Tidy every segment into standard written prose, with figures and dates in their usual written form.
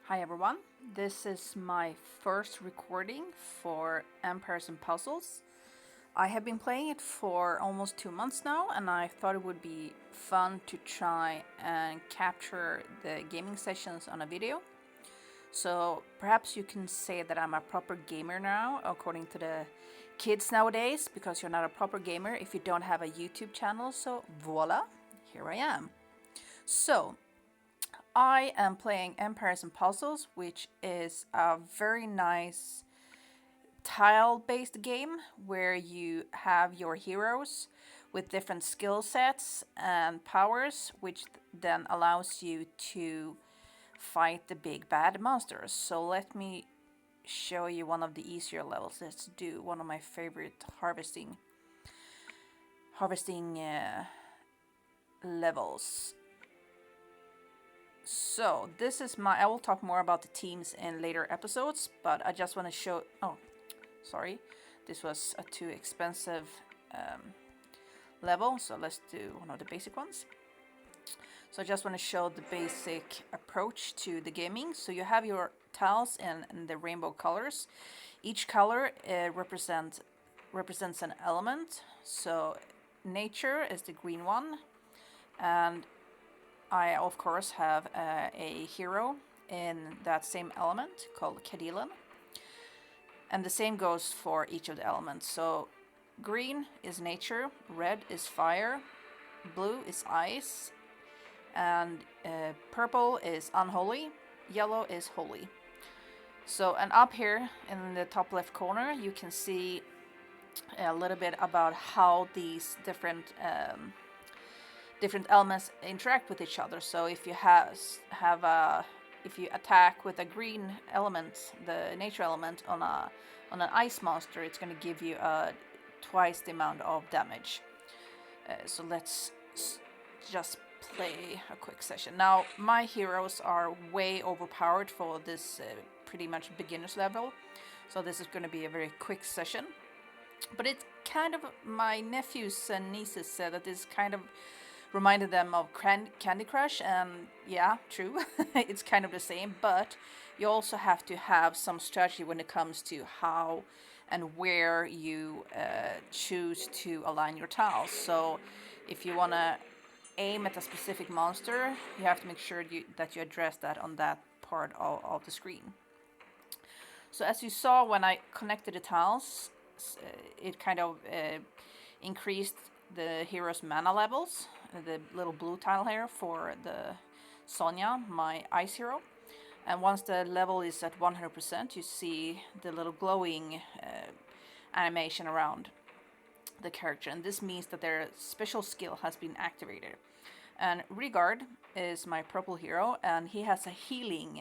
Hi everyone, this is my first recording for Empires and Puzzles. I have been playing it for almost 2 months now, and I thought it would be fun to try and capture the gaming sessions on a video. So perhaps you can say that I'm a proper gamer now, according to the kids nowadays, because you're not a proper gamer if you don't have a YouTube channel. So voila, here I am. So I am playing Empires and Puzzles, which is a very nice tile-based game where you have your heroes with different skill sets and powers, which then allows you to fight the big bad monsters. So let me show you one of the easier levels. Let's do one of my favorite harvesting levels. So this is I will talk more about the teams in later episodes, but I just want to show, sorry, this was a too expensive level, so let's do one of the basic ones. So I just want to show the basic approach to the gaming. So you have your tiles in the rainbow colors. Each color represents an element. So nature is the green one, and I, of course, have a hero in that same element called Cadilan. And the same goes for each of the elements. So green is nature, red is fire, blue is ice, and purple is unholy, yellow is holy. So, and up here in the top left corner, you can see a little bit about how these different elements interact with each other. So if you if you attack with a green element, the nature element, on an ice monster, it's going to give you twice the amount of damage. So let's just play a quick session. Now my heroes are way overpowered for this pretty much beginner's level, so this is going to be a very quick session. But it's kind of, my nephews and nieces said that this kind of reminded them of Candy Crush, and yeah, true, it's kind of the same, but you also have to have some strategy when it comes to how and where you choose to align your tiles. So if you want to aim at a specific monster, you have to make sure that you address that on that part of the screen. So as you saw when I connected the tiles, it kind of increased the hero's mana levels, the little blue tile here for the Sonia, my ice hero. And once the level is at 100%, you see the little glowing animation around the character, and this means that their special skill has been activated. And Rigard is my purple hero, and he has a healing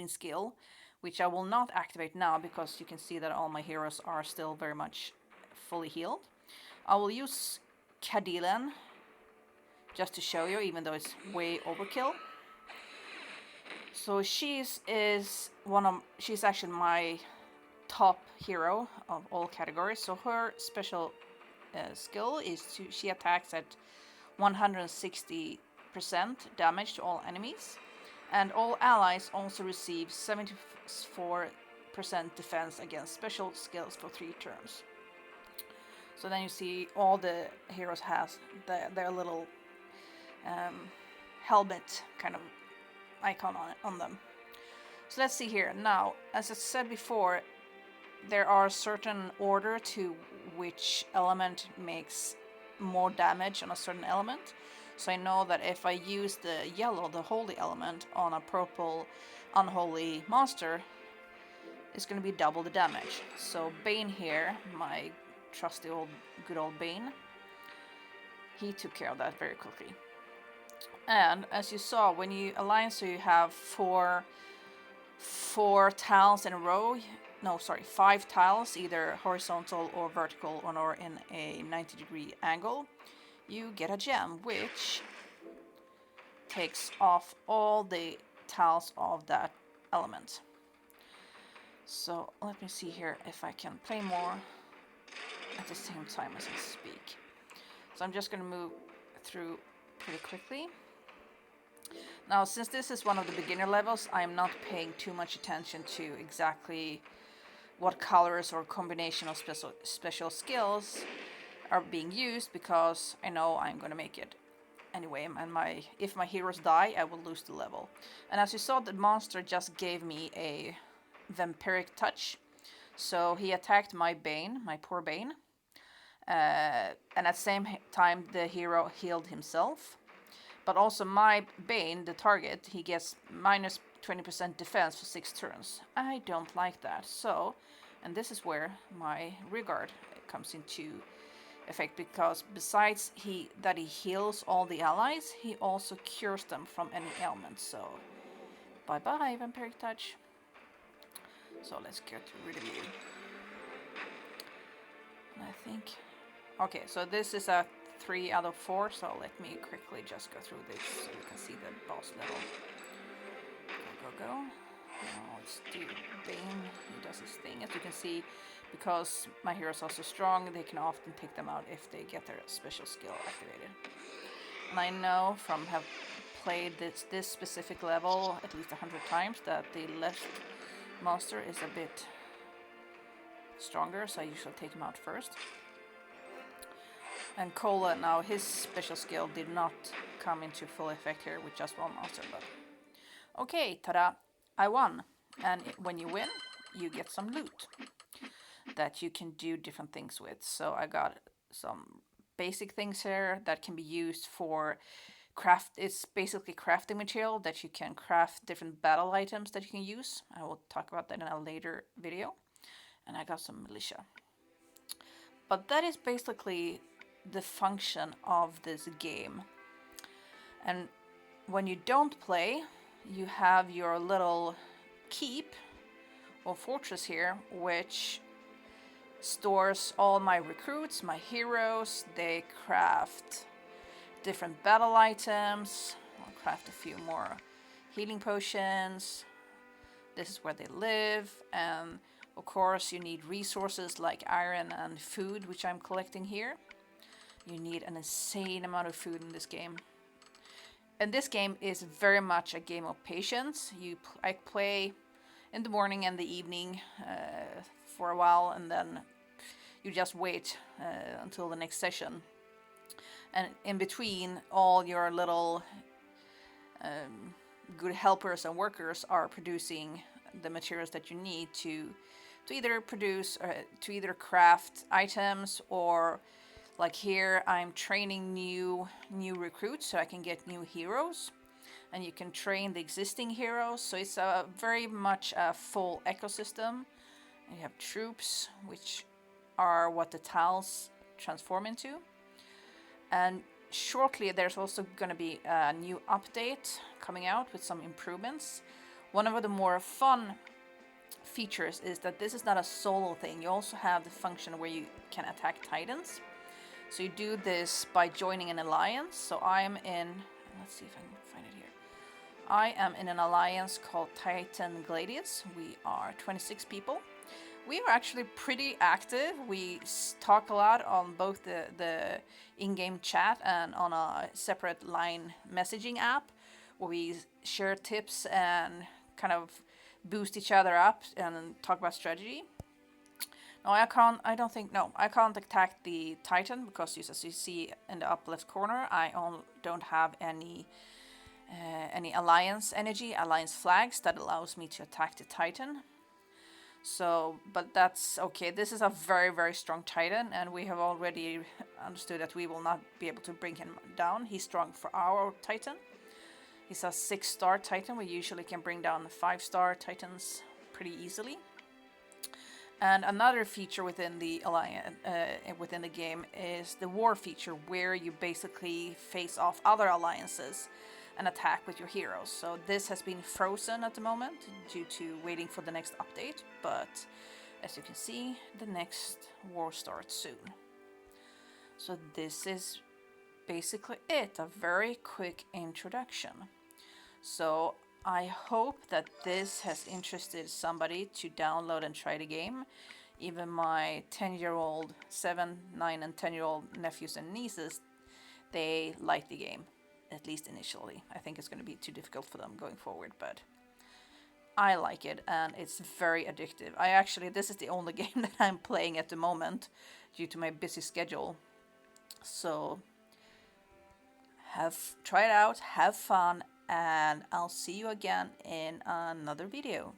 skill, which I will not activate now because you can see that all my heroes are still very much fully healed. I will use Cadilan just to show you, even though it's way overkill. So she's actually my top hero of all categories. So her special skill is she attacks at 160% damage to all enemies, and all allies also receive 74% defense against special skills for 3 turns. So then you see all the heroes has their little helmet kind of icon on them. So let's see here. Now, as I said before, there are certain order to which element makes more damage on a certain element. So I know that if I use the yellow, the holy element, on a purple unholy monster, it's going to be double the damage. So Bane here, my trusty good old Bane, he took care of that very quickly. And as you saw, when you align, so you have four tiles in a row. No, sorry, 5 tiles, either horizontal or vertical or in a 90-degree angle. You get a gem, which takes off all the tiles of that element. So let me see here if I can play more at the same time as I speak. So I'm just going to move through pretty quickly. Now, since this is one of the beginner levels, I'm not paying too much attention to exactly what colors or combination of special skills are being used, because I know I'm gonna make it anyway. And if my heroes die, I will lose the level. And as you saw, the monster just gave me a vampiric touch, so he attacked my Bane, my poor Bane, and at the same time the hero healed himself. But also my Bane, the target, he gets minus 20% defense for 6 turns. I don't like that. So, and this is where my regard comes into effect, because besides that he heals all the allies, he also cures them from any ailment. So, bye bye, Vampiric Touch. So let's get rid of you. And I think. Okay, so this is a 3 out of 4, so let me quickly just go through this so you can see the boss level. Go. Now let's do Bane. He does his thing. As you can see, because my heroes are so strong, they can often take them out if they get their special skill activated. And I know from have played this specific level at least 100 times that the left monster is a bit stronger, so I usually take him out first. And Cola, now his special skill did not come into full effect here with just one monster, but okay, ta-da, I won. And when you win, you get some loot that you can do different things with. So I got some basic things here that can be used for craft. It's basically crafting material that you can craft different battle items that you can use. I will talk about that in a later video. And I got some militia. But that is basically the function of this game. And when you don't play, you have your little keep or fortress here, which stores all my recruits, my heroes. They craft different battle items. I'll craft a few more healing potions. This is where they live, and of course you need resources like iron and food, which I'm collecting here. You need an insane amount of food in this game. And this game is very much a game of patience. I play in the morning and the evening for a while, and then you just wait until the next session. And in between, all your little good helpers and workers are producing the materials that you need to either produce or to either craft items, or like here I'm training new recruits so I can get new heroes, and you can train the existing heroes. So it's a very much a full ecosystem. And you have troops, which are what the tiles transform into. And shortly there's also going to be a new update coming out with some improvements. One of the more fun features is that this is not a solo thing. You also have the function where you can attack titans. So you do this by joining an alliance. So I'm in, let's see if I can find it here. I am in an alliance called Titan Gladius. We are 26 people. We are actually pretty active. We talk a lot on both the in-game chat and on a separate line messaging app, where we share tips and kind of boost each other up and talk about strategy. No, I can't attack the Titan because, as you see in the up left corner, I don't have any alliance energy, alliance flags that allows me to attack the Titan. So, but that's okay. This is a very, very strong Titan, and we have already understood that we will not be able to bring him down. He's strong for our Titan. He's a 6-star Titan. We usually can bring down 5-star Titans pretty easily. And another feature within the alliance, within the game, is the war feature, where you basically face off other alliances and attack with your heroes. So this has been frozen at the moment due to waiting for the next update, but as you can see, the next war starts soon. So this is basically it, a very quick introduction. So I hope that this has interested somebody to download and try the game. Even my 10-year-old, 7, 9 and 10-year-old nephews and nieces, they like the game. at least initially. I think it's going to be too difficult for them going forward, but I like it, and it's very addictive. This is the only game that I'm playing at the moment due to my busy schedule. So try it out, have fun, and I'll see you again in another video.